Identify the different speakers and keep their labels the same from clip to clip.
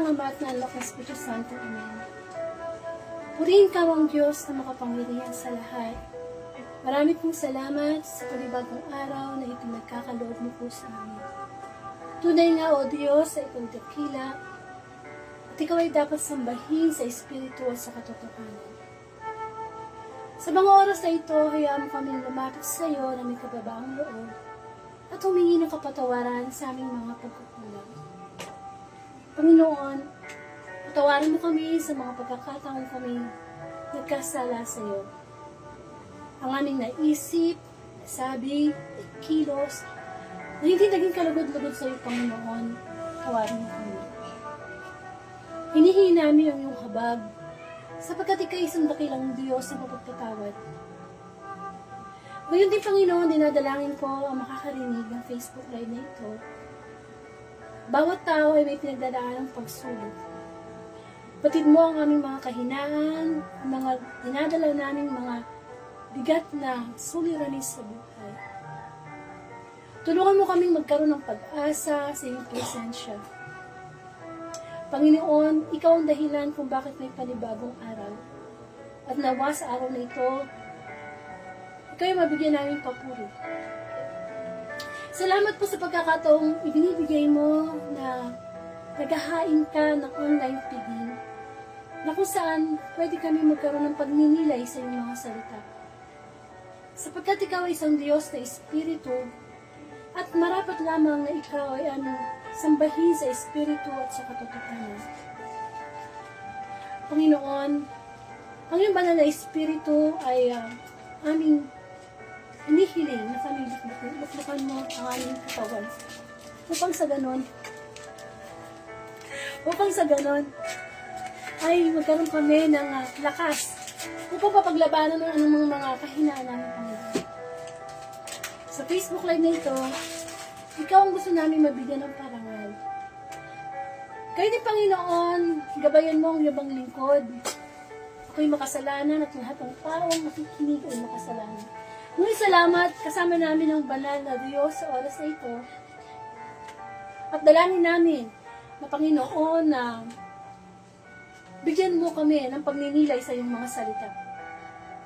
Speaker 1: ng Ama at ng Anak ng Espiritu Santo. Amen. Purihin ka ang Diyos na makapangyarihan sa lahat. Marami pong salamat sa panibagong araw na ito nagkakaloob mo po sa amin. Tunay nga, O Diyos, sa ikaw dakila, at ikaw ay dapat sambahin sa Espiritu at sa katotohanan. Sa mga oras na ito, hayaan mo kaming lumapit sa iyo na may kababaang loob at humingi ng kapatawaran sa aming mga pagkukulang. Panginoon, patawarin mo kami sa mga pagkakataon kami nagkasala sa iyo. Ang aming naisip, nasabi, kilos, na hindi naging kalugod-lugod sa iyo, Panginoon, tawarin mo kami. Hinihingi namin ang iyong habag, sapagkat ikay isang dakilang Diyos na mapagpatawad. Ngayon din, Panginoon, dinadalangin ko ang makakarinig ng Facebook Live na ito. Bawat tao ay may pinagdadaan ng pagsulong. Batid mo ang aming mga kahinaan, ang mga dinadala naming mga bigat na suliranin sa buhay. Tulungan mo kaming magkaroon ng pag-asa sa iyong presensya. Panginoon, ikaw ang dahilan kung bakit may panibagong araw. At nawa sa araw na ito, ikaw ay mabigyan namin papuri. Salamat po sa pagkakataong ibinibigay mo na naghahain ka ng online piging, na kung saan pwede kami magkaroon ng pagninilay sa iyong mga salita. Sapagkat ikaw ay isang Diyos na Espiritu, at marapat lamang na ikaw ay sambahin sa Espiritu at sa katotohanan. Panginoon, ang iyong banal na Espiritu ay aming hinihiling na kami luklukan mo ang aming katawan. Upang sa ganon, ay magkaroon kami ng lakas upang mapaglabanan ng anumang mga kahinaan namin, Panginoon. Sa Facebook Live na ito, ikaw ang gusto namin mabigyan ng parangal. Kaya din, Panginoon, gabayan mo ang iyong lingkod. Ako'y makasalanan at lahat ng taong makikinig ay makasalanan. Ngunit salamat, kasama namin ang banal na Diyos sa oras na ito. At dalangin namin na Panginoon na bigyan mo kami ng pagninilay sa iyong mga salita.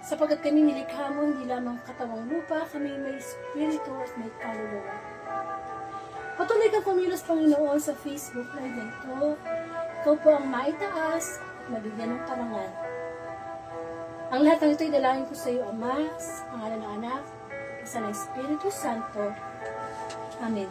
Speaker 1: Sapagkat kami nilikha mo hindi lamang katawang lupa, kami may espiritu at may kaluluwa. Patuloy kang kumilos, Panginoon, sa Facebook Live na ito. Ikaw po ang maitaas at mabigyan ng parangal. Ang lahat ng ito'y dalangin ko sa iyo, Ama, sa pangalan ng Anak, sa ng Espiritu Santo. Amen.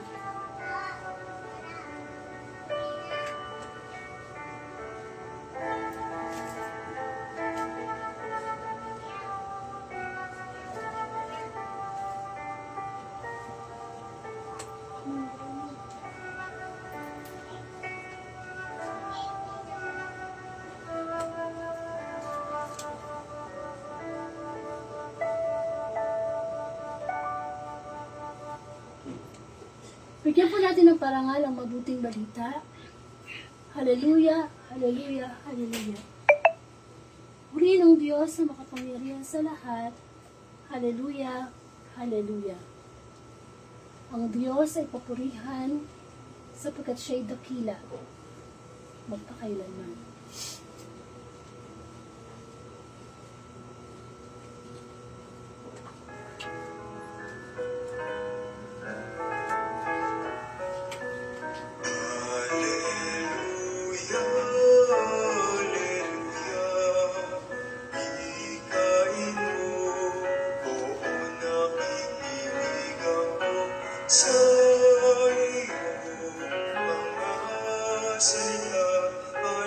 Speaker 1: Bigyan po natin ng parangal ang mabuting balita. Hallelujah, hallelujah, hallelujah. Purihin ang Diyos na makapangyarihan sa lahat. Hallelujah, hallelujah. Ang Diyos ay papurihan sapagkat siya'y dakila magpakailanman.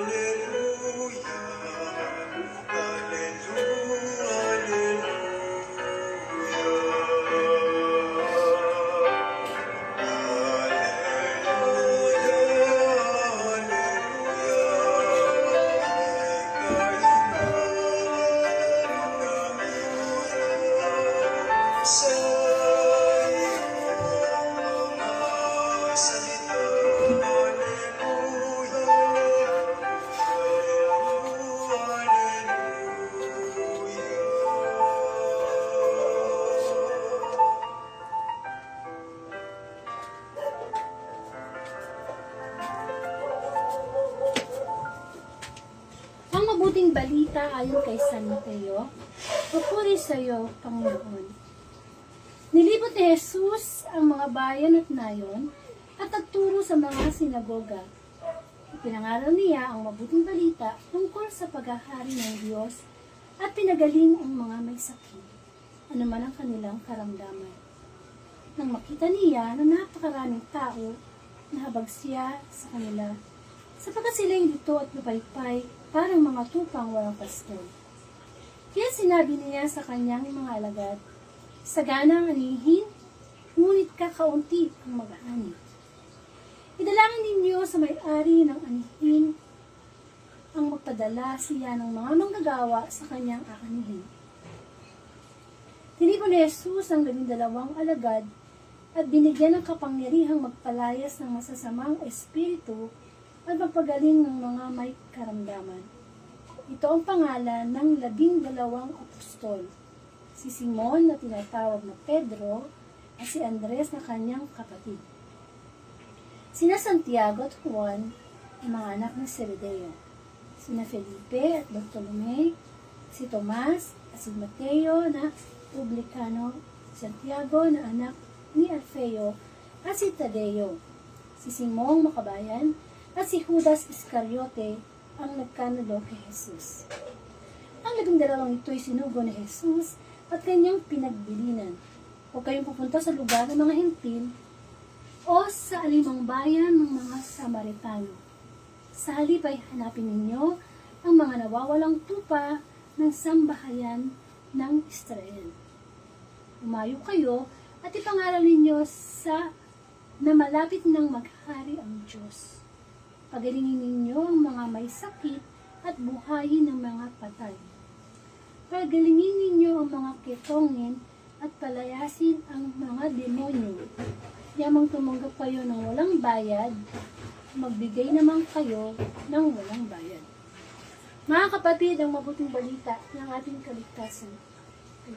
Speaker 2: Hallelujah.
Speaker 1: Ang mabuting balita ayon kay San Mateo, papuri sa iyo, Panginoon. Nilibot ni Jesus ang mga bayan at nayon at nagturo sa mga sinagoga. Ipinangaral niya ang mabuting balita tungkol sa paghahari ng Diyos at pinagaling ang mga may sakit, anuman ang kanilang karamdaman. Nang makita niya na napakaraming tao, nahabag siya sa kanila, sapagkat sila dito at lupaypay, parang mga tupang walang pastol. Kaya sinabi niya sa kanyang mga alagad, sagana ang anihin, ngunit kakaunti ang mag-aani. Idalangin ninyo sa may-ari ng anihin ang magpadala siya ng mga manggagawa sa kanyang aanihin. Tinipon ni Jesus ang 12 alagad at binigyan ng kapangyarihang magpalayas ng masasamang espiritu at magpagaling ng mga may karamdaman. Ito ang pangalan ng 12 apostol, si Simon na tinatawag na Pedro at si Andres na kanyang kapatid. Sina Santiago at Juan, ang mga anak ng Zebedeo, sina Felipe at Bartolome, si Tomas at si Mateo na publikano, Santiago na anak ni Alfeo at si Tadeo, si Simong Makabayan, at si Judas Iscariote ang nagkanulo kay Jesus. Ang 12 ito'y sinugo ni Jesus at kanyang pinagbilinan. Huwag kayong pupunta sa lugar ng mga Hentil o sa alimang bayan ng mga Samaritano. Sa halip ay hanapin ninyo ang mga nawawalang tupa ng sambahayan ng Israel. Umayo kayo at ipangaral ninyo sa na malapit ng maghari ang Diyos. Pagalingin ninyo ang mga may sakit at buhayin ng mga patay. Pagalingin ninyo ang mga ketongin at palayasin ang mga demonyo. Yamang tumanggap kayo ng walang bayad, magbigay naman kayo ng walang bayad. Mga kapatid, ang mabuting balita ng ating kaligtasan.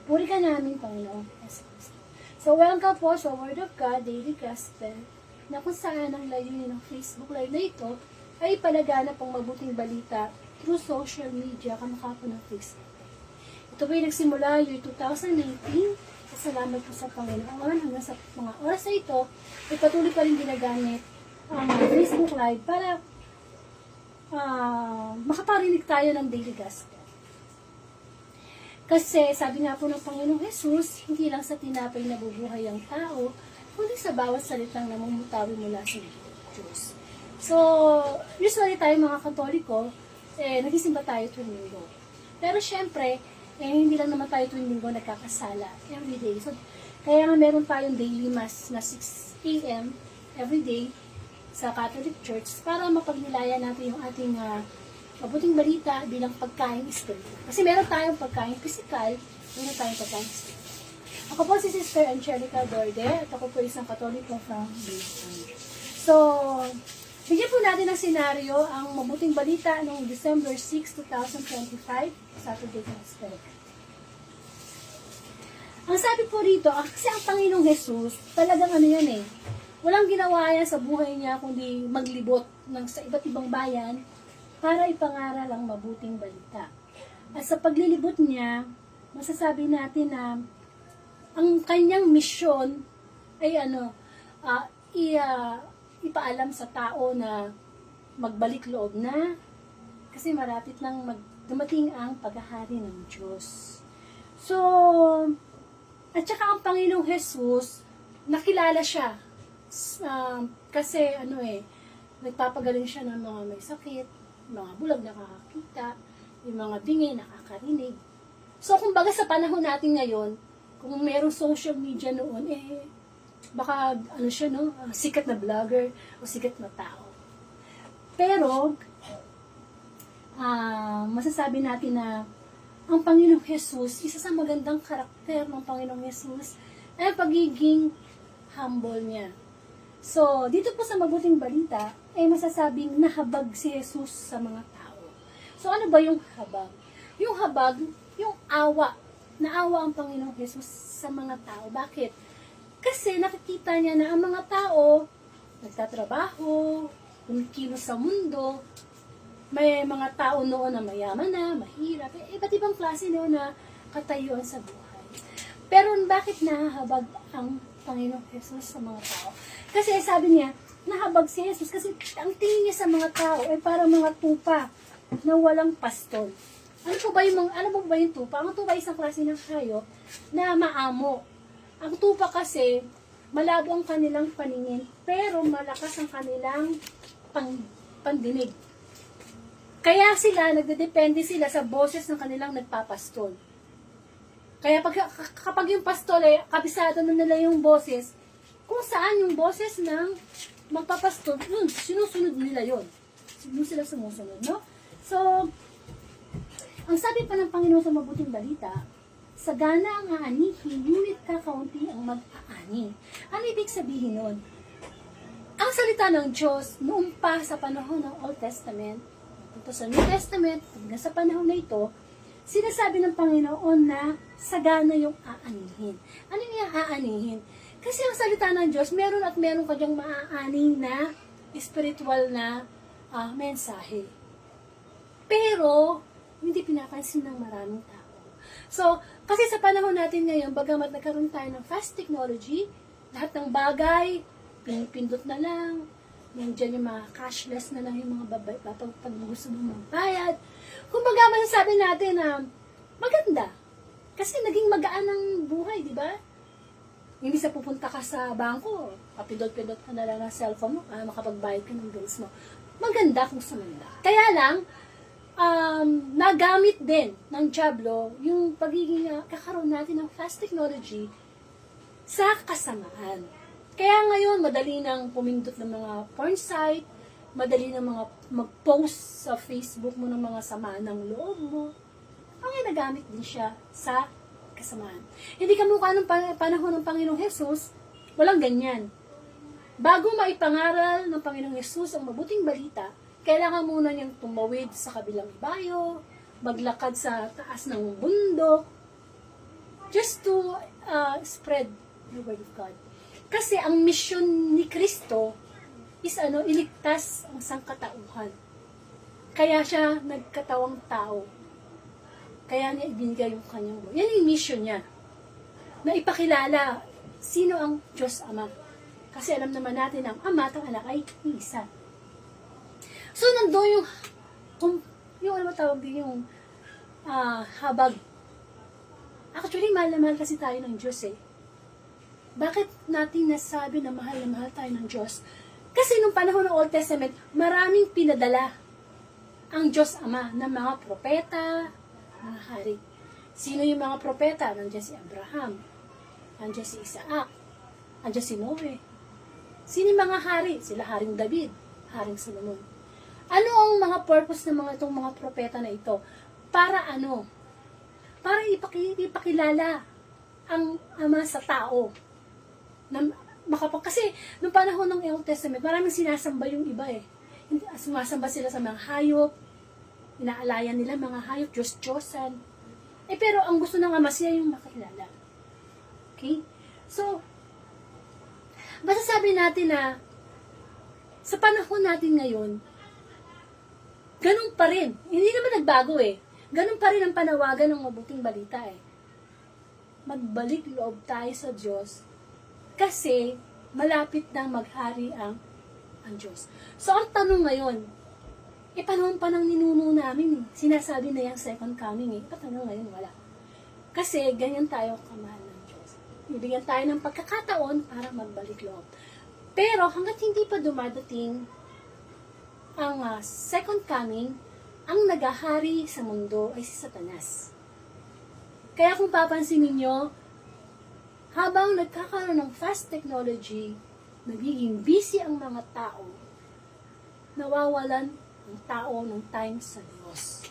Speaker 1: Puri ka namin, Panginoong Jesus. So, welcome po sa Word of God Daily Gospel, na kung saan ang layunin ng Facebook Live na ito ay palaganap ang mabuting balita through social media, kamukha po ng Facebook. Ito po'y nagsimula year 2019. Salamat po sa Panginoon. Hanggang sa mga oras na ito, ay patuloy pa rin ginagamit ang Facebook Live para makaparinig tayo ng Daily Gospel. Kasi sabi nga po ng Panginoong Jesus, hindi lang sa tinapay nabubuhay ang tao, kundi sa bawat salitang namumutawi mula sa Diyos. So, usually tayo mga Katoliko, nagisimba tayo tuwing linggo. Pero syempre, hindi lang naman tayo tuwing linggo nagkakasala everyday. So, kaya nga meron tayong daily mass na 6 a.m. everyday sa Catholic Church para mapagnilaya natin yung ating mabuting balita bilang pagkain spiritual. Kasi meron tayong pagkain physical, meron tayong pagkain spiritual. Ako po si Sister Angelica Dorde at ako po isang Katoliko from Bicol. So, bigyan po natin ng senaryo ang mabuting balita noong December 6, 2025, Saturday Gospel. Ang sabi po rito, kasi ang Panginoong Jesus, talagang ano yan walang ginawa yan sa buhay niya kundi maglibot sa iba't ibang bayan para ipangaral ang mabuting balita. At sa paglilibot niya, masasabi natin na ang kanyang misyon ay ipaalam sa tao na magbalik loob na kasi marapit nang dumating ang paghahari ng Diyos. So, at saka ang Panginoong Jesus, nakilala siya. Kasi nagpapagaling siya ng mga may sakit, mga bulag nakakakita, yung mga bingi nakakarinig. So, kumbaga sa panahon natin ngayon, kung mayroong social media noon, baka siya, sikat na vlogger o sikat na tao. Pero, masasabi natin na ang Panginoong Jesus, isa sa magandang karakter ng Panginoong Jesus, ay pagiging humble niya. So, dito po sa mabuting balita, masasabing nahabag si Jesus sa mga tao. So, ano ba yung habag? Yung habag, yung awa. Naawa ang Panginoong Jesus sa mga tao. Bakit? Kasi nakikita niya na ang mga tao nagtatrabaho, kumikilos sa mundo, May mga tao noon na mayaman na, mahirap. Iba't ibang klase noon na katayuan sa buhay. Pero bakit nahahabag ang Panginoong Jesus sa mga tao? Kasi sabi niya, nahabag si Jesus kasi ang tingin niya sa mga tao ay parang mga tupa na walang pastol. Ano po ba yung tupa? Ang tupa ay isang klase ng hayop na maamo. Ang tupa kasi, malabo ang kanilang paningin, pero malakas ang kanilang pandinig. Kaya nagdedepende sila sa boses ng kanilang nagpapastol. Kaya kapag yung pastol kabisado na nila yung boses, kung saan yung boses ng magpapastol, sinusunod nila yon. Sila sumusunod, no? So, ang sabi pa ng Panginoon sa mabuting balita, sagana ang aanihin, ngunit kakaunti ang mag-aani. Ano ibig sabihin nun? Ang salita ng Diyos, noong pa sa panahon ng Old Testament, ito sa New Testament, hanggang sa panahon na ito, sinasabi ng Panginoon na sagana yung aanihin. Ano yung aanihin? Kasi ang salita ng Diyos, meron at meron ka dyang maaani na spiritual na mensahe. Pero, hindi pinapansin ng maraming tao. So, kasi sa panahon natin ngayon, bagamat nagkaroon tayo ng fast technology, lahat ng bagay, pinipindot na lang, nandiyan yung mga cashless na lang yung mga babay, pag gusto mo magbayad. Kumbaga, masasabi natin na maganda. Kasi naging magaan ang buhay, di ba? Hindi sa pupunta ka sa bangko, papindot-pindot ka na lang ng cellphone mo, makapagbayad ka ng bills mo. Maganda kung sumanda. Kaya lang, nagamit din ng Diablo yung pagiging kakaroon natin ng fast technology sa kasamaan. Kaya ngayon, madali nang pumindot ng mga porn site, madali nang mga mag-post sa Facebook mo ng mga sama ng loob mo. Ang nagamit din siya sa kasamaan. Hindi kamukha ng panahon ng Panginoong Jesus, walang ganyan. Bago maipangaral ng Panginoong Jesus ang mabuting balita, kailangan muna niyang tumawid sa kabilang bayo, maglakad sa taas ng bundok, just to spread the word of God. Kasi ang mission ni Kristo is iligtas ang sangkatauhan. Kaya siya nagkatawang tao. Kaya niya ibinigay yung kanyang buhay. Yan yung mission niya. Na ipakilala sino ang Diyos Ama. Kasi alam naman natin ang Ama at ang Anak ay isa. So, nandoon yung ano tawag din yung habag. Actually, mahal na mahal kasi tayo ng Diyos eh. Bakit natin nasabi na mahal tayo ng Diyos? Kasi nung panahon ng Old Testament, maraming pinadala ang Diyos Ama ng mga propeta, mga hari. Sino yung mga propeta? Nandiyan si Abraham, nandiyan si Isaac, nandiyan si Noe. Sino yung mga hari? Sila Haring David, Haring Solomon. Ano ang mga purpose ng itong mga propeta na ito? Para ano? Para ipakilala ang Ama sa tao. Kasi, nung panahon ng Old Testament, maraming sinasamba yung iba eh. Sumasamba sila sa mga hayop, inaalayan nila mga hayop, Diyos-Diyosan. Pero ang gusto ng Ama siya yung makilala. Okay? So, masasabi natin na sa panahon natin ngayon, ganun pa rin. Hindi naman nagbago eh. Ganun pa rin ang panawagan ng mabuting balita eh. Magbalik loob tayo sa Diyos kasi malapit nang maghari ang Diyos. So, ang tanong ngayon, panahon pa ng ninuno namin eh. Sinasabi na yung second coming eh. Tanong ngayon, wala. Kasi ganyan tayo kamahal ng Diyos. Bibigyan tayo ng pagkakataon para magbalik loob. Pero hanggat hindi pa dumadating ang second coming, ang nagahari sa mundo ay si Satanas. Kaya kung papansin ninyo, habang nagkakaroon ng fast technology, nagiging busy ang mga tao, nawawalan ang tao ng time sa Diyos.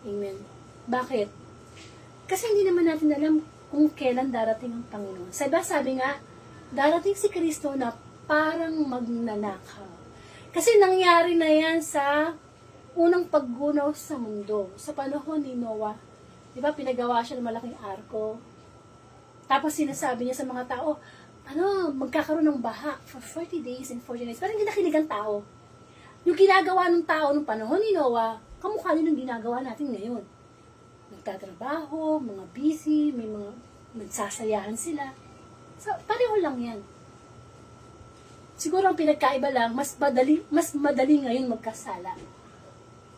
Speaker 1: Amen. Bakit? Kasi hindi naman natin alam kung kailan darating ang Panginoon. Sabi nga, darating si Kristo na parang magnanakaw. Kasi nangyari na yan sa unang paggunaw sa mundo. Sa panahon ni Noah, di ba, pinagawa siya ng malaking arko. Tapos sinasabi niya sa mga tao, magkakaroon ng baha for 40 days and 40 nights. Parang hindi nakinig ang tao. Yung ginagawa ng tao nung panahon ni Noah, kamukha din yung ginagawa natin ngayon. Nagtatrabaho, mga busy, may mga nagsasayahan sila. So, pareho lang yan. Siguro ang pinagkaiba lang, mas madali ngayon magkasala.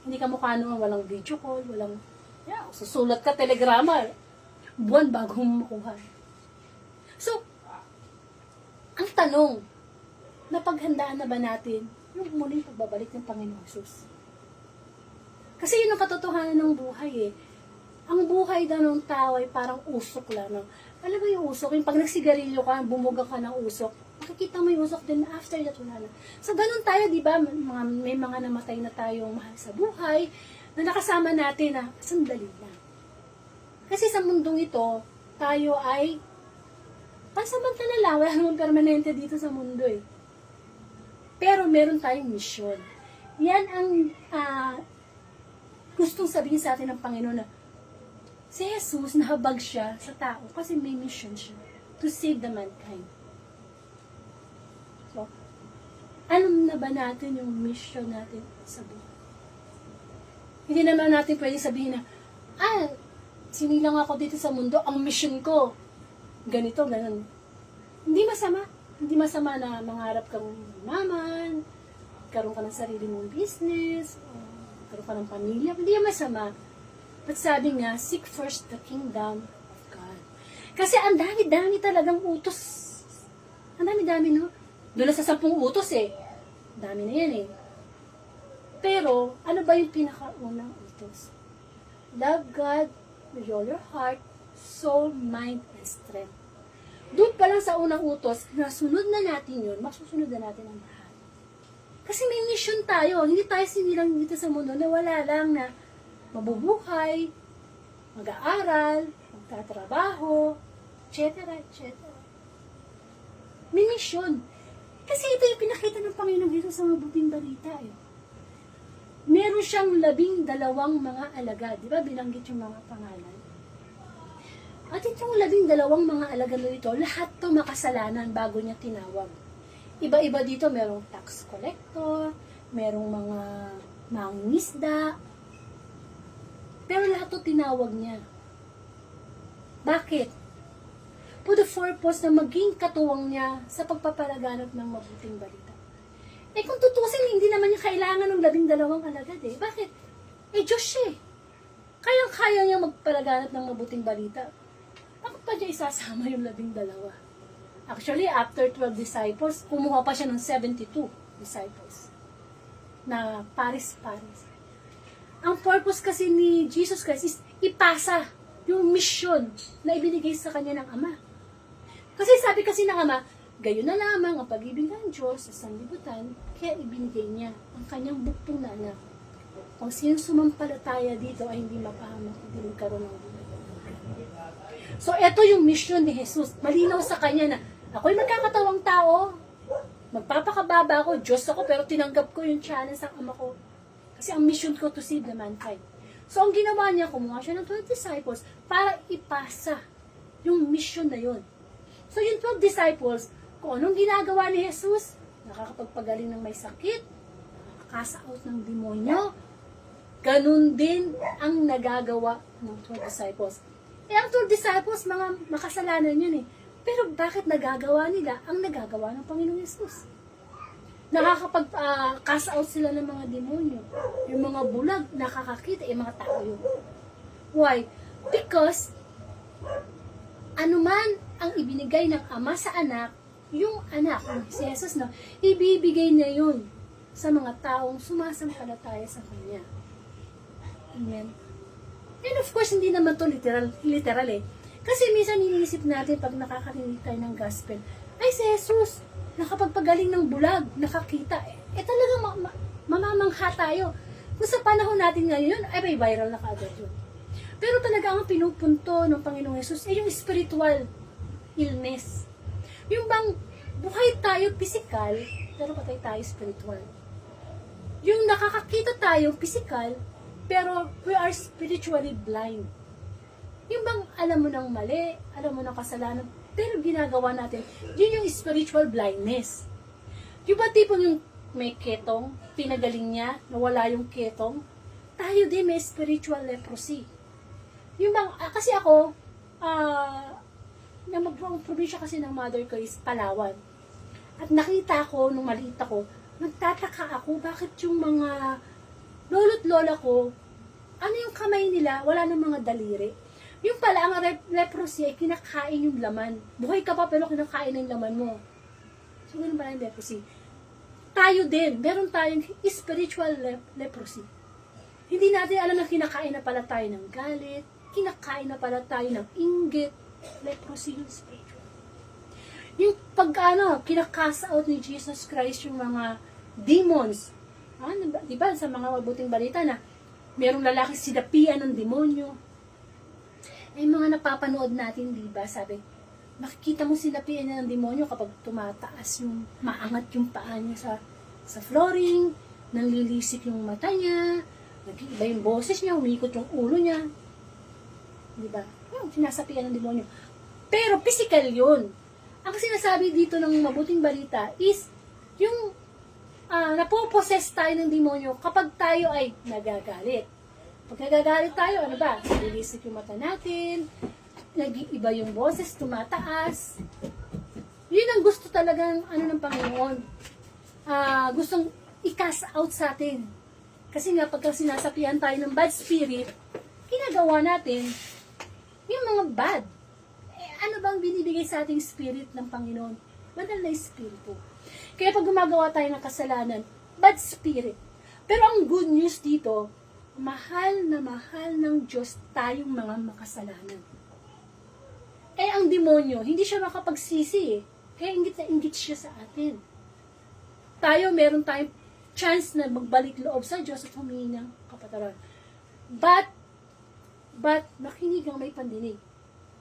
Speaker 1: Hindi ka mukha noon, walang video call, walang, susulat ka, telegrama, buwan bago mo makuha. So, ang tanong, napaghandaan na ba natin yung muling pagbabalik ng Panginoong Jesus? Kasi yun ang katotohanan ng buhay eh. Ang buhay daw ng tao ay parang usok lang. No? Alam mo yung usok? Yung pag nagsigarilyo ka, bumuga ka ng usok, makikita mo yung usok din after that wala na. So ganun tayo, di ba? May mga namatay na tayong mahal sa buhay na nakasama natin na sandali lang. Kasi sa mundong ito, tayo ay pansamantala lang, wala naman permanente dito sa mundo eh. Pero meron tayong mission. Yan ang gustong sabihin sa atin ng Panginoon na si Jesus, nahabag siya sa tao kasi may mission siya to save the mankind. So, alam na ba natin yung mission natin sa buhay? Hindi naman natin pwede sabihin na, sinilang ako dito sa mundo, ang mission ko, ganito, ganun. Hindi masama. Hindi masama na mangarap kang maman, karoon ka ng sarili mong business, karoon ka ng pamilya. Hindi yung masama. At sabi nga, seek first the kingdom of God. Kasi ang dami-dami talagang utos. Ang dami-dami, no? Doon na sa 10 utos eh. Dami na yan eh. Pero, ano ba yung pinakaunang utos? Love God with all your heart, soul, mind, and strength. Doon pa lang sa unang utos, nasunod na natin yun, masusunod na natin ang lahat. Kasi may mission tayo. Hindi tayo sinilang dito sa mundo na wala lang na mabubuhay, mag-aaral, magtatrabaho, etc. etc. May mission. Kasi ito yung pinakita ng Panginoong Hesus sa mabuting balita eh. Meron siyang 12 mga alagad. Di ba binanggit yung mga pangalan? At itong 12 mga alagad na ito, lahat to makasalanan bago niya tinawag. Iba-iba dito, merong tax collector, merong mga mangingisda, pero lahat to tinawag niya. Bakit? For the purpose na maging katuwang niya sa pagpapalaganap ng mabuting balita. Eh kung tutusin, hindi naman niya kailangan ng 12 alagad eh. Bakit? Eh Diyos siya eh. Kayang-kaya niya magpalaganap ng mabuting balita. Bakit pa niya isasama yung 12? Actually, after 12 disciples, kumuha pa siya ng 72 disciples. Na paris-paris. Ang purpose kasi ni Jesus Christ is ipasa yung mission na ibinigay sa kanya ng Ama. Kasi sabi kasi ng Ama, gayon na lamang ang pag-ibig ng Diyos sa sanlibutan, kaya ibinigay niya ang kanyang buktong na anak. Kung sino sumampalataya dito ay hindi mapahamak, hindi magkaroon ng buhay. So, eto yung mission ni Jesus. Malinaw sa kanya na, ako'y magkakatawang tao, magpapakababa ako, Diyos ako, pero tinanggap ko yung challenge ng Ama ko. Kasi ang mission ko to save the mankind. So, ang ginawa niya, kumuha siya ng 12 disciples para ipasa yung mission na yun. So, yung 12 disciples, kung anong ginagawa ni Jesus, nakakapagpagaling ng may sakit, nakakasa out ng demonyo, ganun din ang nagagawa ng 12 disciples. Eh, ang 12 disciples, mga makasalanan yun eh. Pero bakit nagagawa nila ang nagagawa ng Panginoong Jesus? Nakakapag-cast out sila ng mga demonyo. Yung mga bulag, nakakakita, mga tao yun. Why? Because, anuman ang ibinigay ng Ama sa anak, yung anak, si Jesus, no, ibibigay niya yun sa mga taong sumasampalataya sa Kanya. Amen. And of course, hindi naman to literal eh. Kasi minsan iniisip natin pag nakakarinig tayo ng gospel, ay si Jesus, nakapagpagaling ng bulag, nakakita. Eh talaga mamamangha tayo. Kung sa panahon natin ngayon, ay may viral na kaagad yun. Pero talaga ang pinupunto ng Panginoong Hesus ay yung spiritual illness. Yung bang buhay tayo physical, pero patay tayo spiritual. Yung nakakakita tayo physical, pero we are spiritually blind. Yung bang alam mo ng mali, alam mo ng kasalanan, pero ginagawa natin, yun yung spiritual blindness. Yung ba tipong yung may ketong, pinagaling niya, nawala yung ketong. Tayo din may spiritual leprosy. Yung kasi ako, yung probinsya kasi ng mother ko is Palawan. At nakita ko, nung maliit ako, nagtataka ako, bakit yung mga lolo't lola ko, ano yung kamay nila, wala ng mga daliri. Yung pala, ang leprosy ay kinakain yung laman. Buhay ka pa pero kinakain yung laman mo. So, ganun pala yung leprosy. Tayo din, meron tayong spiritual leprosy. Hindi natin alam na kinakain na pala tayo ng galit, kinakain na pala tayo ng inggit. Leprosy yung spiritual. Yung kinakast out ni Jesus Christ yung mga demons. Diba, sa mga mabuting balita na merong lalaki sinapian ng demonyo. Ay mga napapanood natin, diba, sabi, makikita mo sinapian niya ng demonyo kapag tumataas yung, maangat yung paa niya sa flooring, nanlilisik yung mata niya, nag-iiba yung boses niya, umikot yung ulo niya. Diba? Yung sinasapian ng demonyo. Pero physical yun. Ang sinasabi dito ng mabuting balita is yung napoposes tayo ng demonyo kapag tayo ay nagagalit. Pag nagagalit tayo, ano ba? Nalilisik yung mata natin, nag-iiba yung boses, tumataas. Yun ang gusto talagang ng Panginoon. Gustong i-cast out sa atin. Kasi nga, pagka sinasapian tayo ng bad spirit, ginagawa natin yung mga bad. Ano bang binibigay sa ating spirit ng Panginoon? Banal na espiritu. Kaya pag gumagawa tayo ng kasalanan, bad spirit. Pero ang good news dito, mahal na mahal ng Diyos tayong mga makasalanan. Ang demonyo, hindi siya makapagsisi eh. Kaya ingit na ingit siya sa atin. Tayo, meron tayong chance na magbalik loob sa Diyos at humingi ng kapatawaran. But, makinig ang may pandinig.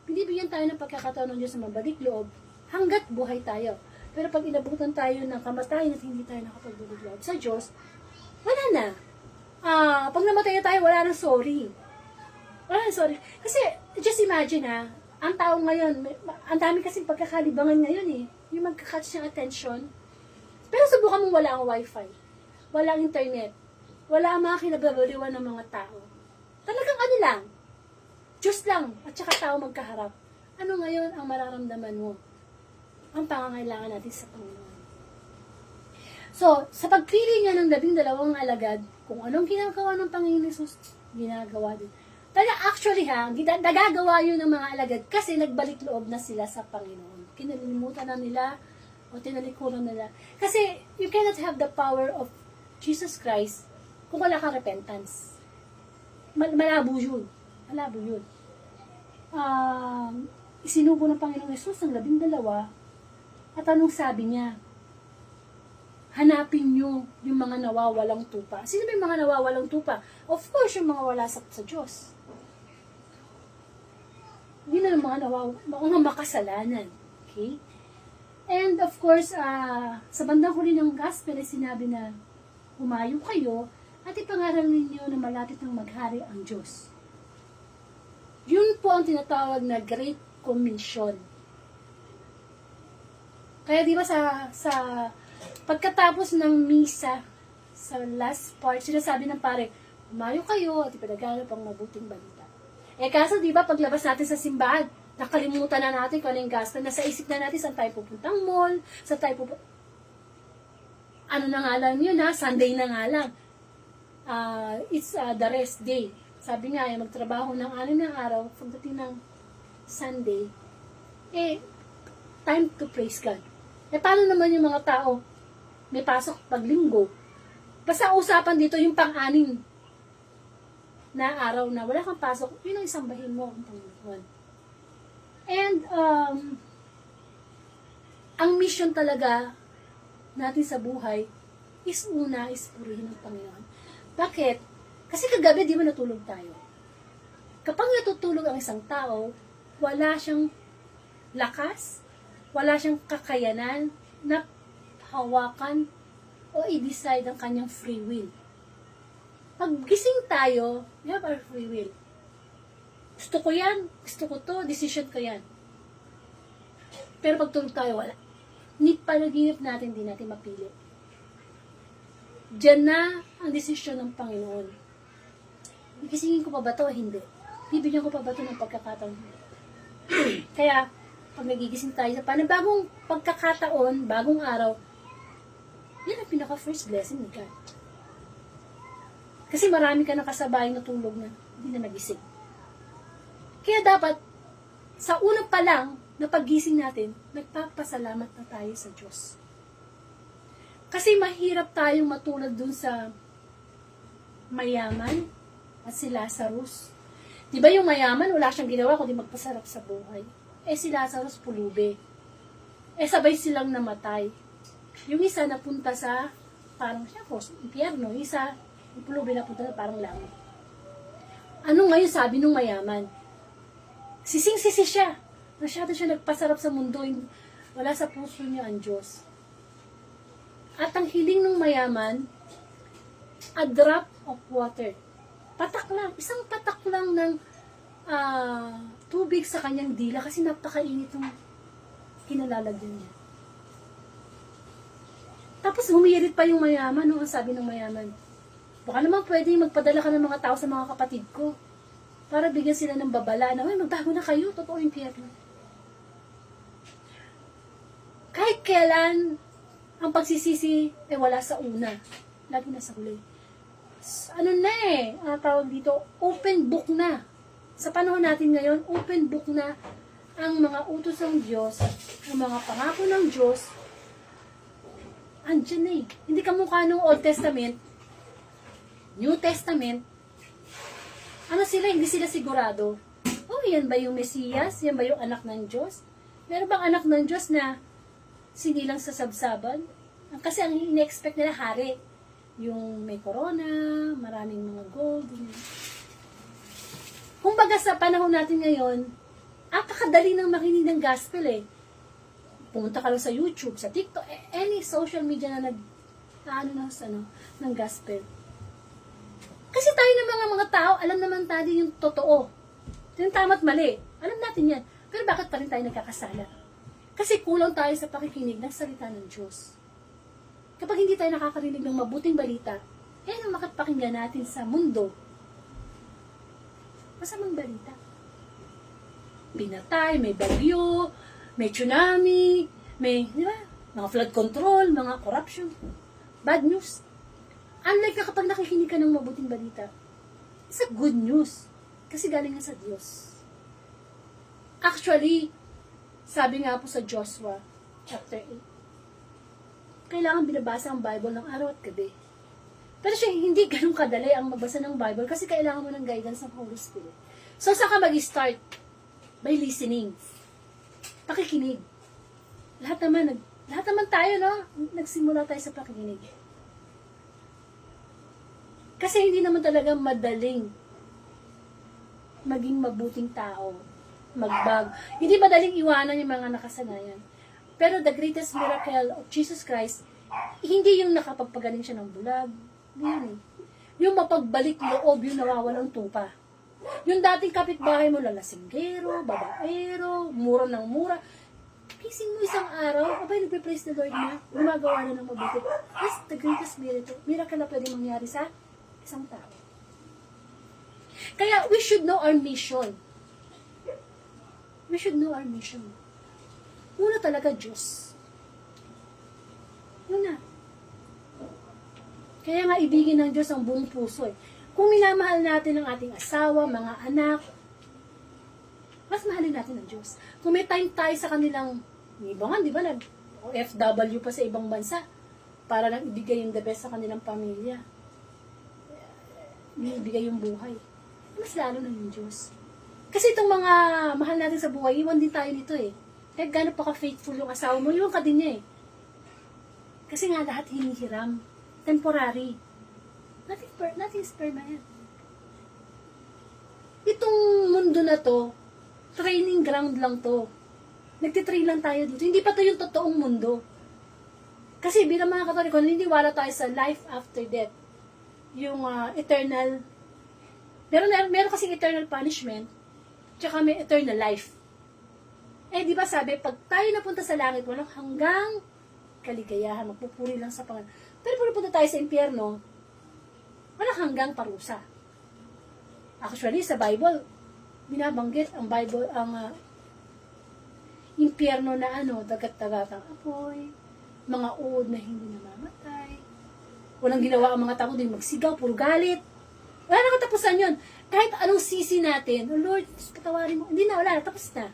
Speaker 1: Binibigyan tayo ng pagkakataon ng Diyos na mabalik loob hanggat buhay tayo. Pero pag inabutan tayo ng kamatayan at hindi tayo nakapagbalik loob sa Diyos, wala na. Pag namatay na tayo, wala nang sorry. Wala nang sorry. Kasi, just imagine ang tao ngayon, ang dami kasing pagkakalibangan ngayon eh. Yung magkakatch ng attention. Pero subukan mong wala ang wifi. Wala ang internet. Wala ang mga kinababaliwan ng mga tao. Talagang lang. Diyos lang. At saka tao magkaharap. Ano ngayon ang mararamdaman mo? Ang pangangailangan natin sa Panginoon. So, sa pagpili niya ng 12 alagad, kung anong ginagawa ng Panginoon Jesus, ginagawa din. Actually nagagawa yun ng mga alagad kasi nagbalik loob na sila sa Panginoon. Kinalimutan na nila o tinalikuran nila. Kasi you cannot have the power of Jesus Christ kung wala kang repentance. Malabo yun. Malabo yun. Isinubo ng Panginoong Jesus ang 12 at anong sabi niya? Hanapin nyo yung mga nawawalang tupa. Sino ba yung mga nawawalang tupa? Of course, yung mga wala sa Diyos. Yun na yung mga makasalanan. Okay? And of course, sa bandang huli ng gospel ay sinabi na humayo kayo at ipangaral ninyo na malapit ng maghari ang Diyos. Yun po ang tinatawag na Great Commission. Kaya di ba sa pagkatapos ng misa, sa last part, sinasabi ng pare, humayo kayo at ipanaganap ang mabuting balita. Kaso di ba paglabas natin sa simbahan, nakalimutan na natin kung ano yung gasto. Nasa isip na natin saan tayo pupuntang mall, saan tayo ano na nga lang yun Sunday na nga lang. It's the rest day. Sabi nga, magtrabaho ng 6 na araw, pagdating ng Sunday, time to praise God. Paano naman yung mga tao? May pasok pag linggo. Basta usapan dito yung pang-anim na araw na wala kang pasok, yun ang isambahin mo ang Panginoon. And, ang mission talaga natin sa buhay is purihin ang Panginoon. Bakit? Kasi kagabi, di ba natulog tayo? Kapag natutulog ang isang tao, wala siyang lakas, wala siyang kakayanan na hawakan o i-decide ang kanyang free will. Pag gising tayo, we have our free will. Gusto ko yan, gusto ko to, decision ko yan. Pero pag tulog tayo, wala. Panaginip natin, di natin mapili. Diyan na ang desisyon ng Panginoon. Igisingin ko pa ba to? Hindi. Bibigyan ko pa ba to ng pagkakataon? Kaya, pag nagigising tayo sa panibagong pagkakataon, bagong araw, yan ang pinaka-first blessing ni God. Kasi marami ka nakasabayang natulog na hindi na nagising. Kaya dapat, sa una pa lang na paggising natin, nagpapasalamat na tayo sa Diyos. Kasi mahirap tayong matulad dun sa mayaman at si Lazarus. Di ba yung mayaman, wala siyang ginawa kundi magpasarap sa buhay. Si Lazarus pulubi. Sabay silang namatay. Yung isa napunta sa, parang siya po, impyerno. Yung isa, yung pulubi napunta sa parang langit. Ano ngayon sabi nung mayaman? Sising-sisi siya. Masyado siya nagpasarap sa mundo. Wala sa puso niya ang Diyos. At ang hiling ng mayaman, a drop of water. Patak lang. Isang patak lang ng tubig sa kanyang dila kasi napakainit yung kinalalagyan niya. Tapos humirit pa yung mayaman. Ang sabi ng mayaman, baka naman pwede magpadala ka ng mga tao sa mga kapatid ko para bigyan sila ng babala na, magbago na kayo, totoo yung impyerno. Kahit kailan ang pagsisisi wala sa una. Lagi na sa huli. Ano na tawag dito, open book na. Sa panahon natin ngayon, open book na ang mga utos ng Diyos, ang mga pangako ng Diyos, andyan na Hindi ka mukha ng Old Testament, New Testament, ano sila, hindi sila sigurado. Yan ba yung Mesiyas? Yan ba yung anak ng Diyos? Meron bang anak ng Diyos na sinilang sa sabsaban? Kasi ang ine-expect nila hari. Yung may corona, maraming mga gold. Kumbaga sa panahon natin ngayon, apakadali nang makinig ng gospel Pumunta ka lang sa YouTube, sa TikTok, any social media na ng gospel. Kasi tayo ng mga tao, alam naman tayo yung totoo. Yung tama't mali. Alam natin yan. Pero bakit pa rin tayo nagkakasala? Kasi kulang tayo sa pakikinig ng salita ng Diyos. Kapag hindi tayo nakakarinig ng mabuting balita, ang makapakinggan natin sa mundo. Masamang balita. Pinatay, may bagyo, may tsunami, may, di ba? Mga flood control, mga corruption. Bad news. Unlike na kapag nakikinig ka ng mabuting balita, it's a good news. Kasi galing nga sa Diyos. Actually, sabi nga po sa Joshua, chapter 8, kailangan binabasa ang Bible ng araw at gabi. Pero siya, hindi ganun kadali ang magbasa ng Bible kasi kailangan mo ng guidance ng Holy Spirit. So, saan ka mag-start? By listening. Pakikinig. Lahat naman tayo, no? Nagsimula tayo sa pakikinig. Kasi hindi naman talaga madaling maging mabuting tao. Magbago. Hindi madaling iwanan yung mga nakasanayan. Pero the greatest miracle of Jesus Christ, hindi yung nakapagpagaling siya ng bulag. Hindi. Yung mapagbalik loob, yung nawawalang tupa. Yung dating kapitbahay mo, lalasinggero, babaero, mura ng mura. Kising mo isang araw, abay, nagpe-praise the Lord na, gumagawa na ng mabuti. That's the greatest miracle na pwede mangyari sa isang tao. Kaya, we should know our mission. We should know our mission. Una talaga, Diyos. Una. Kaya nga, ibigin ng Diyos ang buong puso Kung minamahal natin ang ating asawa, mga anak, mas mahalin natin ang Diyos. Kung may time tayo sa kanilang, ibangan, di ba, OFW pa sa ibang bansa, para lang ibigay yung the best sa kanilang pamilya. Ibigay yung buhay. Mas lalo na yung Diyos. Kasi itong mga mahal natin sa buhay, iwan din tayo nito Kahit gano'n pa ka-faithful yung asawa mo, iwan ka din niya Kasi nga lahat hinihiram. Temporary. Nothing's permanent. Itong mundo na to, training ground lang to. Nagtitrain lang tayo dito. Hindi pa to yung totoong mundo. Kasi bilang mga Katoliko, naniniwala tayo sa life after death. Yung eternal. Meron kasing eternal punishment, tsaka may eternal life. Di ba sabi, pag tayo napunta sa langit, walang hanggang kaligayahan, magpupuri lang sa Panginoon. Pero pag napunta tayo sa impyerno, walang hanggang parusa. Actually, sa Bible, binabanggit ang Bible, ang impyerno na dagat-dagatang apoy, mga uod na hindi namamatay, walang ginawa ang mga tao din magsigaw, puro galit. Wala na katapusan yun. Kahit anong sisi natin, oh Lord, patawarin mo. Hindi na, wala na, tapos na.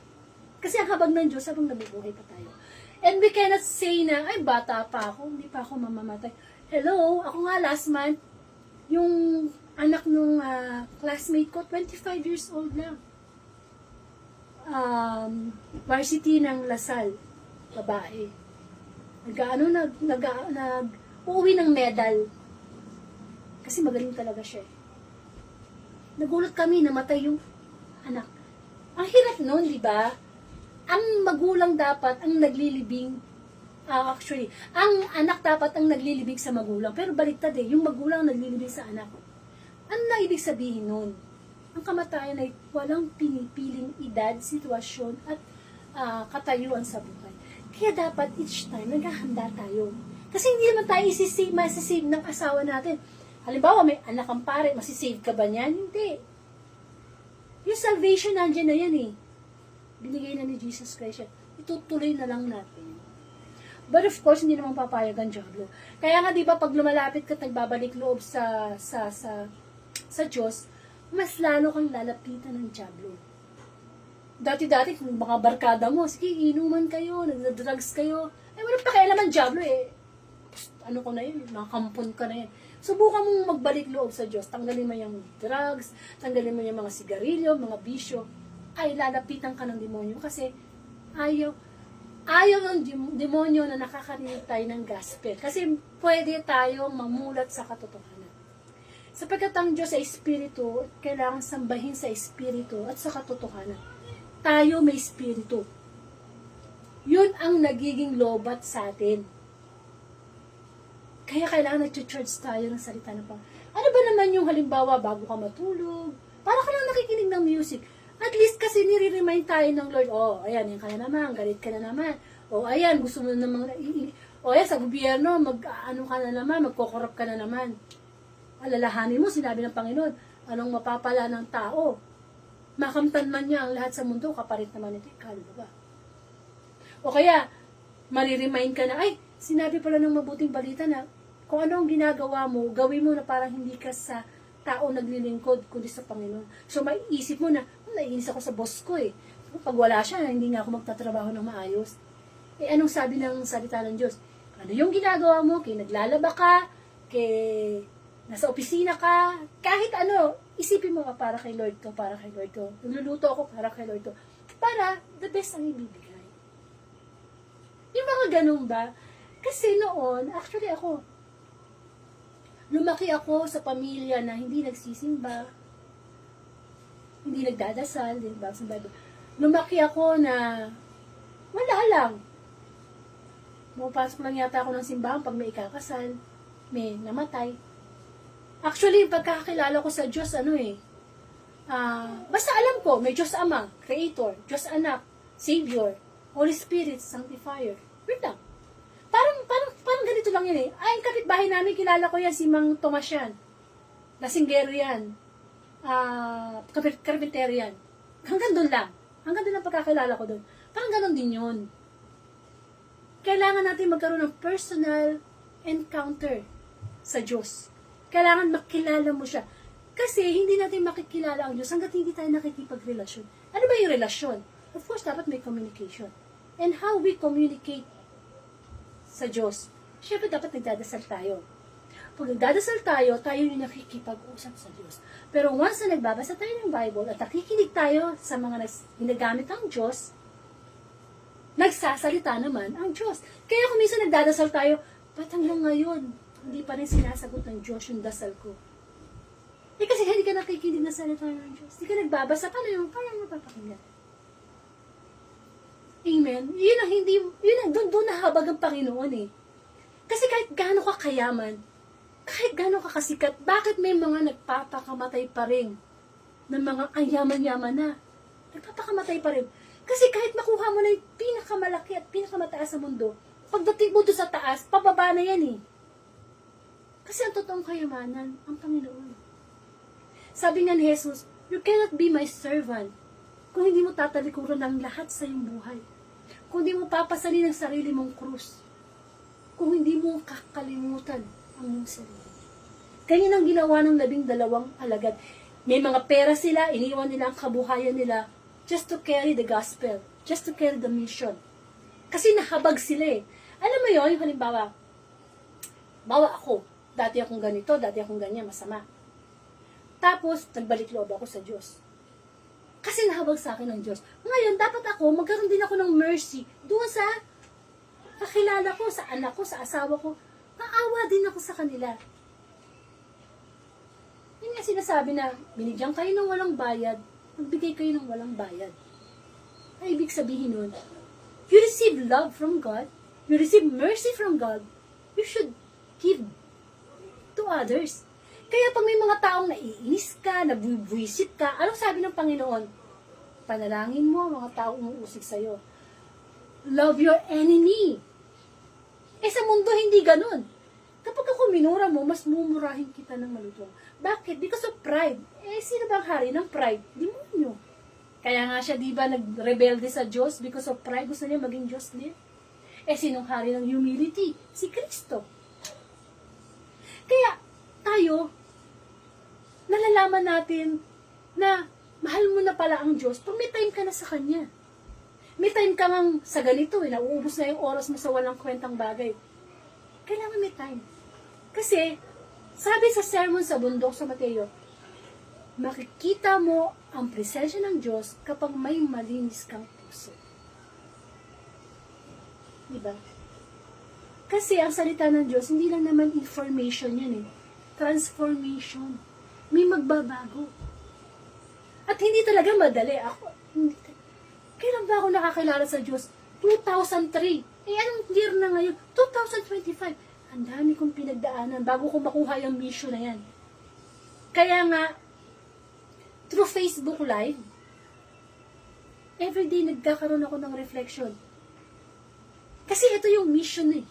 Speaker 1: Kasi ang habag ng Diyos, habang nabubuhay pa tayo. And we cannot say na, ay, bata pa ako, hindi pa ako mamamatay. Hello, ako nga last month, yung anak nung classmate ko, 25 years old lang. Varsity ng Lasal, babae. Uuwi ng medal. Kasi magaling talaga siya. Nagulat kami, namatay yung anak. Ang hirap nun, di ba? Ang magulang dapat ang naglilibing, actually, ang anak dapat ang naglilibing sa magulang. Pero baliktad yung magulang ang naglilibing sa anak. Ano na ibig sabihin nun? Ang kamatayan ay walang pinipiling edad, sitwasyon, at katayuan sa buhay. Kaya dapat each time, naghahanda tayo. Kasi hindi naman tayo masisave ng asawa natin. Halimbawa, may anak kang pare, masisave ka ba niyan? Hindi. Yung salvation, nandiyan na yan Binigay na ni Jesus Christ yan. Itutuloy na lang natin. But of course, hindi naman papayag ang Diablo. Kaya nga, di ba, pag lumalapit ka at nagbabalik loob sa Diyos, mas lalo kang lalapitan ng Diablo. Dati-dati, kung mga barkada mo, sige, inuman kayo, nagda-drugs kayo, walang pakialaman Diablo ano ko na yun, mga kampon ka na yan. Subukan mong magbalik loob sa Diyos. Tanggalin mo yung drugs, tanggalin mo yung mga sigarilyo, mga bisyo. Ay, lalapitan ka ng demonyo kasi ayaw ng demonyo na nakakarinig tayo ng gospel. Kasi pwede tayong mamulat sa katotohanan. Sapagkat ang Diyos ay espiritu, kailangan sambahin sa espiritu at sa katotohanan. Tayo may espiritu. Yun ang nagiging lobat sa atin. Kaya kailangan nag-church tayo ng salita ng Panginoon. Ano ba naman yung halimbawa bago ka matulog? Para ka lang nakikinig ng music. At least kasi nire-remind tayo ng Lord, ayan, yan ka na naman, galit ka na naman. Ayan, gusto mo na naman, ayan, sa gobyerno, ano ka na naman, magkokorrupt ka na naman. Alalahanin mo, sinabi ng Panginoon, anong mapapala ng tao? Makamtan man niya ang lahat sa mundo, kapalit naman ito, diba? O kaya, mariremind ka na, ay, sinabi pala ng mabuting balita na kung ano ang ginagawa mo, gawin mo na parang hindi ka sa tao naglilingkod, kundi sa Panginoon. So, maiisip mo na, naiinis ako sa boss ko Pag wala siya, hindi nga ako magtatrabaho ng maayos. Anong sabi ng salita ng Diyos? Ano yung ginagawa mo? Kaya naglalaba ka, kaya nasa opisina ka, kahit ano, isipin mo para kay Lord to, para kay Lord to. Nagluluto ako para kay Lord to. Para the best ang ibibigay. Yung mga ganun ba? Kasi noon, actually ako, lumaki ako sa pamilya na hindi nagsisimba, hindi nagdadasal, hindi nagbasa ng Bible. Lumaki ako na wala lang. Pumapasok lang yata ako ng simbahan pag may ikakasal, may namatay. Actually, yung pagkakakilala ko sa Diyos, basta alam ko, may Diyos Ama, Creator, Diyos Anak, Savior, Holy Spirit, Sanctifier. Wait lang. Parang ganito lang yun Ay, kapitbahay namin, kilala ko yan, si Mang Tomas yan. Lasinggero yan. Carpintero yan. Hanggang doon lang. Hanggang doon ang pagkakilala ko doon. Parang ganon din yun. Kailangan natin magkaroon ng personal encounter sa Diyos. Kailangan makilala mo siya. Kasi hindi natin makikilala ang Diyos hanggat hindi tayo nakikipagrelasyon. Ano ba yung relasyon? Of course, dapat may communication. And how we communicate sa Diyos. Siyempre, dapat nagdadasal tayo. Pag nagdadasal tayo yung nakikipag-usap sa Diyos. Pero once na nagbabasa tayo ng Bible at nakikinig tayo sa mga ginagamit ng Diyos, nagsasalita naman ang Diyos. Kaya kung minsan nagdadasal tayo, ba't hanggang ngayon, hindi pa rin sinasagot ng Diyos yung dasal ko? Kasi hindi ka nakikinig na salita ng Diyos. Hindi ka nagbabasa, paano mapapakinggan? Amen? Doon nahabag ang Panginoon Kasi kahit gaano ka kayaman, kahit gaano ka kasikat, bakit may mga nagpapakamatay pa rin ng mga ang yaman-yaman na? Nagpapakamatay pa rin. Kasi kahit makuha mo na yung pinakamalaki at pinakamataas sa mundo, pagdating mo doon sa taas, pababa na yan Kasi ang totoong kayamanan, ang Panginoon. Sabi nga ni Jesus, you cannot be my servant kung hindi mo tatalikuran ang lahat sa iyong buhay. Kung hindi mo papasalin ang sarili mong krus. Kung hindi mo kakalimutan ang iyong sarili. Ganyan ang ginawa ng 12 alagad. May mga pera sila, iniwan nila ang kabuhayan nila just to carry the gospel, just to carry the mission. Kasi nahabag sila eh. Alam mo yun, yung halimbawa, ako, dati akong ganito, dati akong ganyan, masama. Tapos, nagbalik loob ako sa Diyos. Kasi nahabag sa akin ng Diyos. Ngayon, dapat ako, magkaroon din ako ng mercy doon sa kakilala ko, sa anak ko, sa asawa ko. Maawa din ako sa kanila. Yun nga sinasabi na, binigyan kayo ng walang bayad, magbigay kayo ng walang bayad. Ay, ibig sabihin nun, you receive love from God, you receive mercy from God, you should give to others. Kaya pag may mga taong naiinis ka, nabubwisit ka, anong sabi ng Panginoon? Panalangin mo ang mga taong umuusig sa'yo. Love your enemy. Eh sa mundo hindi ganun. Kapag ako minura mo, mas mumurahin kita ng malutong. Bakit? Because of pride. Eh sino bang hari ng pride? Demonyo. Kaya nga siya, di ba, nagrebelde sa Diyos because of pride. Gusto niya maging Diyos din. Eh sinong hari ng humility? Si Kristo. Kaya tayo, nalalaman natin na mahal mo na pala ang Diyos pag may time ka na sa Kanya. May time ka ngang sa ganito, nauubos na yung oras mo sa walang kwentang bagay. Kailangan may time. Kasi, sabi sa sermon sa bundok sa Mateo, makikita mo ang presensya ng Diyos kapag may malinis kang puso. Diba? Kasi ang salita ng Diyos, hindi lang naman information yan eh. Transformation. May magbabago. At hindi talaga madali. Kailan ba ako nakakilala sa Diyos? 2003. Eh, anong year na ngayon? 2025. Ang dami kong pinagdaanan bago ko makuha yung mission na yan. Kaya nga, through Facebook Live, everyday nagkakaroon ako ng reflection. Kasi ito yung mission eh.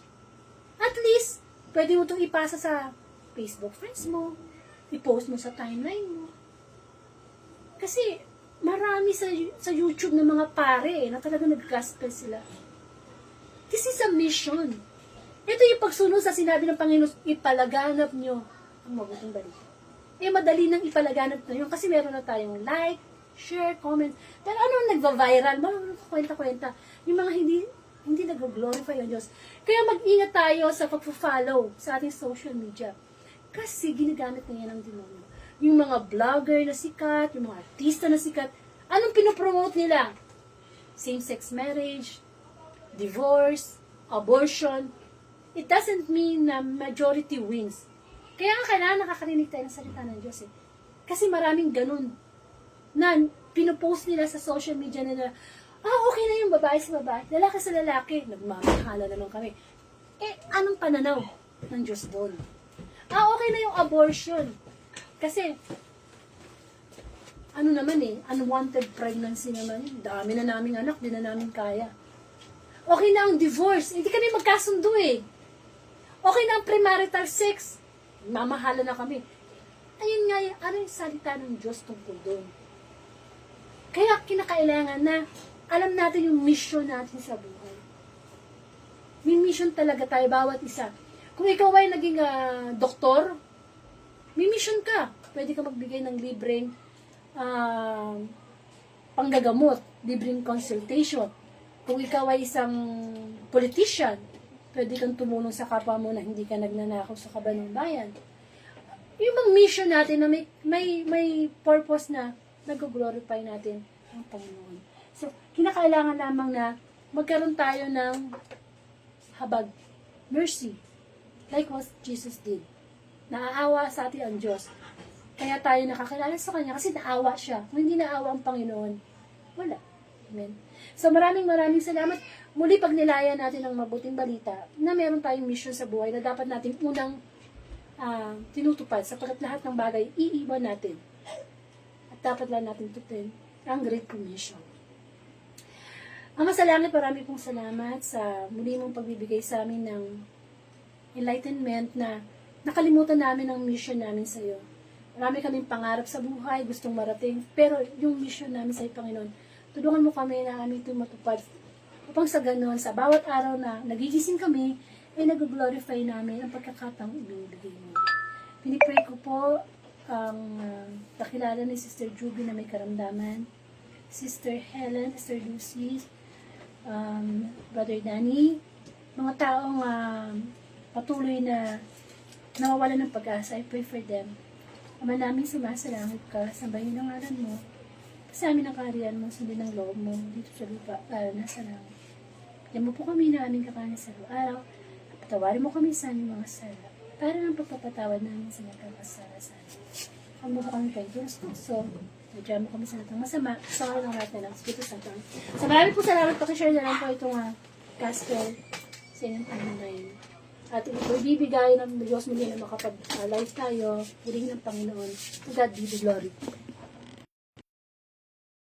Speaker 1: At least, pwede mo itong ipasa sa Facebook friends mo, i-post mo sa timeline mo. Kasi, marami sa YouTube na mga pare na talaga nag-gospel sila. This is a mission. Ito yung pagsunod sa sinabi ng Panginoon, ipalaganap nyo ang mabuting balita. Eh, madali nang ipalaganap na yun kasi meron na tayong like, share, comment. Pero ano nagva-viral? Marunong kwenta-kwenta. Yung mga hindi nag-glorify ang Diyos. Kaya mag-ingat tayo sa pag-follow sa ating social media. Kasi ginagamit na yan ng demonyo. Yung mga vlogger na sikat, yung mga artista na sikat, anong pinopromote nila? Same-sex marriage, divorce, abortion. It doesn't mean na majority wins. Kaya nga kailangan nakakarinig tayo ng salita ng Diyos eh. Kasi maraming ganun na pinopost nila sa social media na okay na yung babae sa babae, lalaki sa lalaki, nagmamahala naman kami. Eh, anong pananaw ng Diyos doon? Okay na yung abortion. Kasi, ano naman eh, unwanted pregnancy naman. Dami na naming anak, di na namin kaya. Okay na ang divorce, hindi kami magkasundo eh. Okay na ang premarital sex, mamahala na kami. Ayun nga, ano yung salita ng Diyos tungkol doon? Kaya kinakailangan na alam natin yung mission natin sa buhay. May mission talaga tayo, bawat isa. Kung ikaw ay naging doktor, may mission ka. Pwede ka magbigay ng libreng panggagamot, libreng consultation. Kung ikaw ay isang politician, pwede kang tumulong sa kapwa mo na hindi ka nagnanakaw sa kaban ng bayan. Yung bang mission natin na may purpose na nag-glorify natin ang Panginoon. So, kinakailangan lamang na magkaroon tayo ng habag, mercy, like what Jesus did. Naaawa sa atin ang Diyos. Kaya tayo nakakilala sa Kanya kasi naawa siya. Kung hindi naawa ang Panginoon, wala. Amen. So, maraming salamat. Muli pagnilaya natin ang mabuting balita na meron tayong mission sa buhay na dapat natin unang tinutupad sapagkat lahat ng bagay iiwan natin. At dapat lang natin tutin ang Great Commission. Ama sa langit, marami pong salamat sa muli mong pagbibigay sa amin ng enlightenment na nakalimutan namin ang mission namin sa iyo. Marami kaming pangarap sa buhay, gustong marating, pero yung mission namin sa iyo, Panginoon, tulungan mo kami na aming ito matupad. Upang sa ganon, sa bawat araw na nagigising kami, ay nag-glorify namin ang pagkakataong ibinibigay mo. Pinipray ko po ang kakilala ni Sister Juby na may karamdaman, Sister Helen, Sister Lucy, Brother Danny, mga taong patuloy na nawawalan ng pag-asa. I pray for them. Ama namin, sumasalangit ka, sambahin ang ngalan mo, sa amin ang kaharian mo, sundin ang loob mo, dito sa lupa, nasa langit. Yan mo po kami na aming kakanin sa araw, at patawarin mo kami sa aming mga sala, para ng pagpapatawad namin sa nagkakasala sa amin. Huwag mo po kami pagkilos ko, so, nadyan mo kami sa natang masama, sa oras ng lahat na lang, Espiritu Santo. So, marami po salamat, pakishare na lang po itong gospel sa inyong Panginoon. At ito ibibigay ng Diyos muli na makapag-live tayo, huling ng Panginoon. To God be the glory.